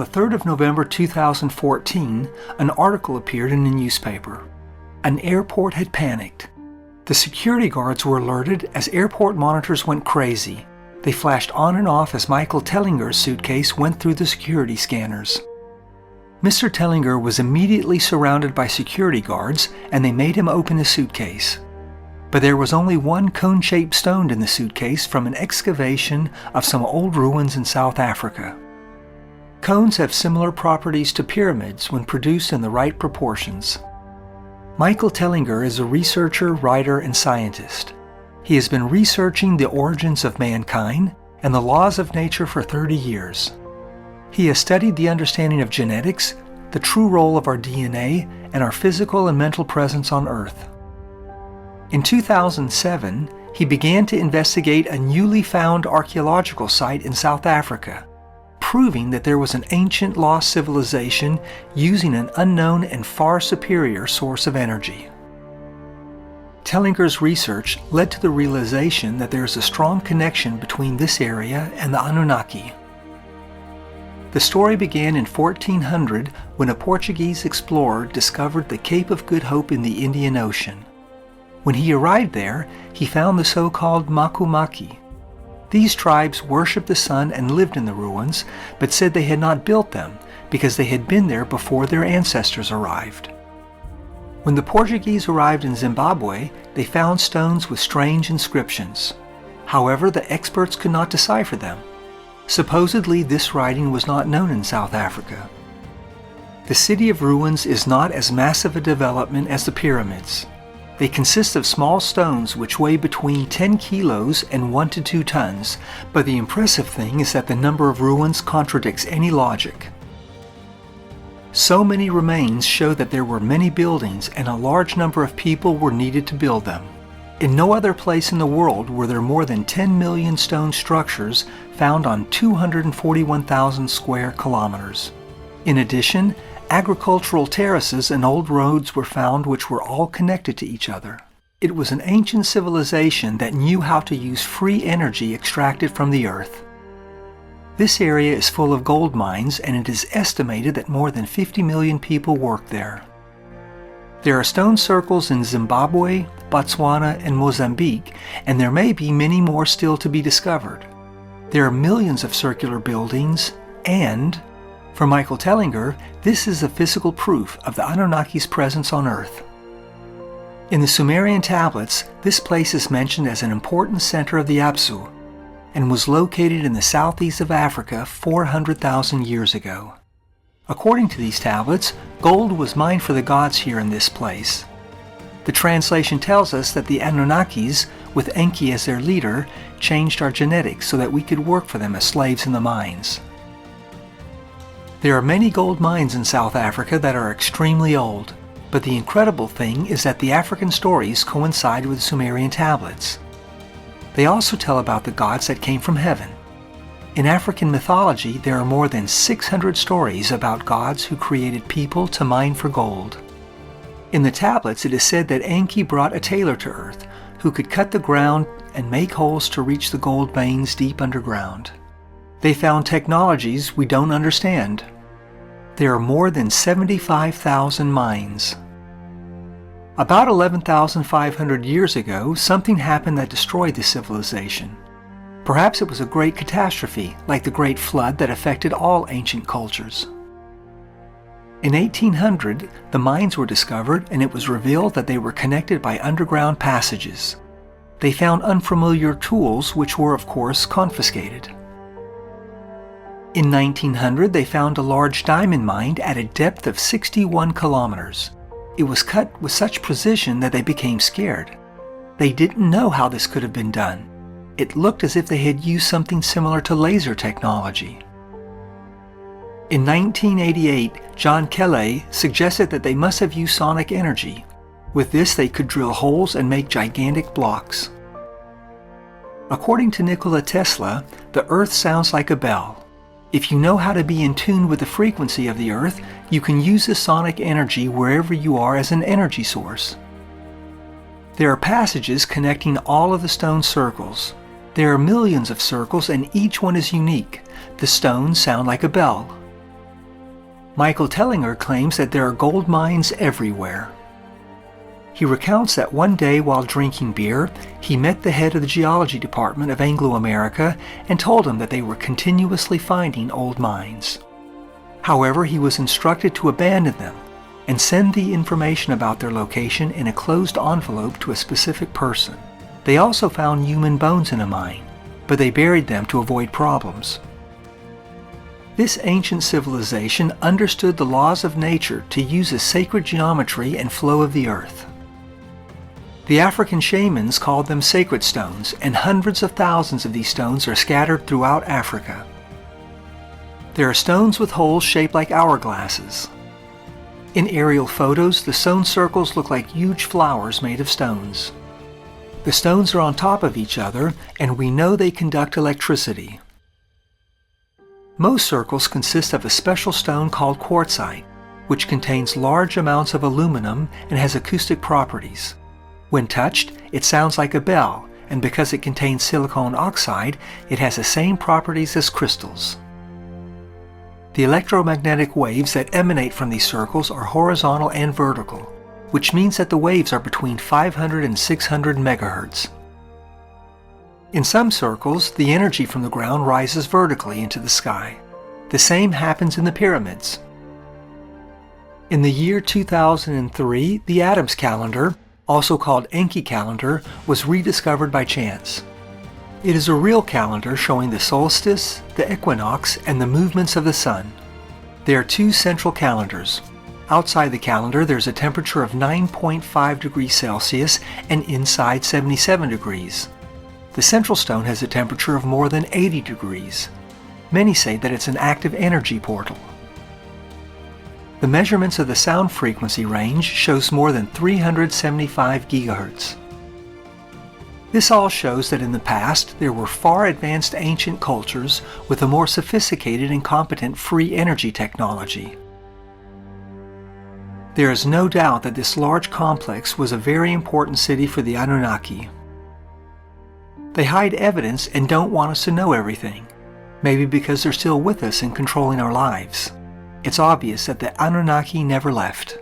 the 3rd of November 2014, an article appeared in a newspaper. An airport had panicked. The security guards were alerted as airport monitors went crazy. They flashed on and off as Michael Tellinger's suitcase went through the security scanners. Mr. Tellinger was immediately surrounded by security guards, and they made him open his suitcase. But there was only one cone-shaped stone in the suitcase from an excavation of some old ruins in South Africa. Cones have similar properties to pyramids when produced in the right proportions. Michael Tellinger is a researcher, writer, and scientist. He has been researching the origins of mankind and the laws of nature for 30 years. He has studied the understanding of genetics, the true role of our DNA, and our physical and mental presence on Earth. In 2007, he began to investigate a newly found archaeological site in South Africa, proving that there was an ancient lost civilization using an unknown and far superior source of energy. Tellinger's research led to the realization that there is a strong connection between this area and the Anunnaki. The story began in 1400 when a Portuguese explorer discovered the Cape of Good Hope in the Indian Ocean. When he arrived there, he found the so-called Makumaki. These tribes worshipped the sun and lived in the ruins, but said they had not built them because they had been there before their ancestors arrived. When the Portuguese arrived in Zimbabwe, they found stones with strange inscriptions. However, the experts could not decipher them. Supposedly, this writing was not known in South Africa. The City of Ruins is not as massive a development as the pyramids. They consist of small stones which weigh between 10 kilos and 1 to 2 tons, but the impressive thing is that the number of ruins contradicts any logic. So many remains show that there were many buildings and a large number of people were needed to build them. In no other place in the world were there more than 10 million stone structures found on 241,000 square kilometers. In addition, agricultural terraces and old roads were found which were all connected to each other. It was an ancient civilization that knew how to use free energy extracted from the earth. This area is full of gold mines, and it is estimated that more than 50 million people work there. There are stone circles in Zimbabwe, Botswana, and Mozambique, and there may be many more still to be discovered. There are millions of circular buildings, and, for Michael Tellinger, this is a physical proof of the Anunnaki's presence on Earth. In the Sumerian tablets, this place is mentioned as an important center of the Apsu, and was located in the southeast of Africa 400,000 years ago. According to these tablets, gold was mined for the gods here in this place. The translation tells us that the Anunnakis, with Enki as their leader, changed our genetics so that we could work for them as slaves in the mines. There are many gold mines in South Africa that are extremely old, but the incredible thing is that the African stories coincide with the Sumerian tablets. They also tell about the gods that came from heaven. In African mythology, there are more than 600 stories about gods who created people to mine for gold. In the tablets, it is said that Enki brought a tailor to Earth who could cut the ground and make holes to reach the gold veins deep underground. They found technologies we don't understand. There are more than 75,000 mines. About 11,500 years ago, something happened that destroyed the civilization. Perhaps it was a great catastrophe, like the Great Flood that affected all ancient cultures. In 1800, the mines were discovered, and it was revealed that they were connected by underground passages. They found unfamiliar tools, which were, of course, confiscated. In 1900, they found a large diamond mine at a depth of 61 kilometers. It was cut with such precision that they became scared. They didn't know how this could have been done. It looked as if they had used something similar to laser technology. In 1988, John Kelly suggested that they must have used sonic energy. With this, they could drill holes and make gigantic blocks. According to Nikola Tesla, the Earth sounds like a bell. If you know how to be in tune with the frequency of the Earth, you can use the sonic energy wherever you are as an energy source. There are passages connecting all of the stone circles. There are millions of circles, and each one is unique. The stones sound like a bell. Michael Tellinger claims that there are gold mines everywhere. He recounts that one day while drinking beer, he met the head of the geology department of Anglo-America and told him that they were continuously finding old mines. However, he was instructed to abandon them and send the information about their location in a closed envelope to a specific person. They also found human bones in a mine, but they buried them to avoid problems. This ancient civilization understood the laws of nature to use a sacred geometry and flow of the earth. The African shamans called them sacred stones, and hundreds of thousands of these stones are scattered throughout Africa. There are stones with holes shaped like hourglasses. In aerial photos, the stone circles look like huge flowers made of stones. The stones are on top of each other, and we know they conduct electricity. Most circles consist of a special stone called quartzite, which contains large amounts of aluminum and has acoustic properties. When touched, it sounds like a bell, and because it contains silicon oxide, it has the same properties as crystals. The electromagnetic waves that emanate from these circles are horizontal and vertical, which means that the waves are between 500 and 600 megahertz. In some circles, the energy from the ground rises vertically into the sky. The same happens in the pyramids. In the year 2003, the Adams calendar, also called Enki calendar, was rediscovered by chance. It is a real calendar showing the solstice, the equinox, and the movements of the sun. There are two central calendars. Outside the calendar, there's a temperature of 9.5 degrees Celsius and inside 77 degrees. The central stone has a temperature of more than 80 degrees. Many say that it's an active energy portal. The measurements of the sound frequency range shows more than 375 gigahertz. This all shows that in the past there were far advanced ancient cultures with a more sophisticated and competent free energy technology. There is no doubt that this large complex was a very important city for the Anunnaki. They hide evidence and don't want us to know everything, maybe because they're still with us and controlling our lives. It's obvious that the Anunnaki never left.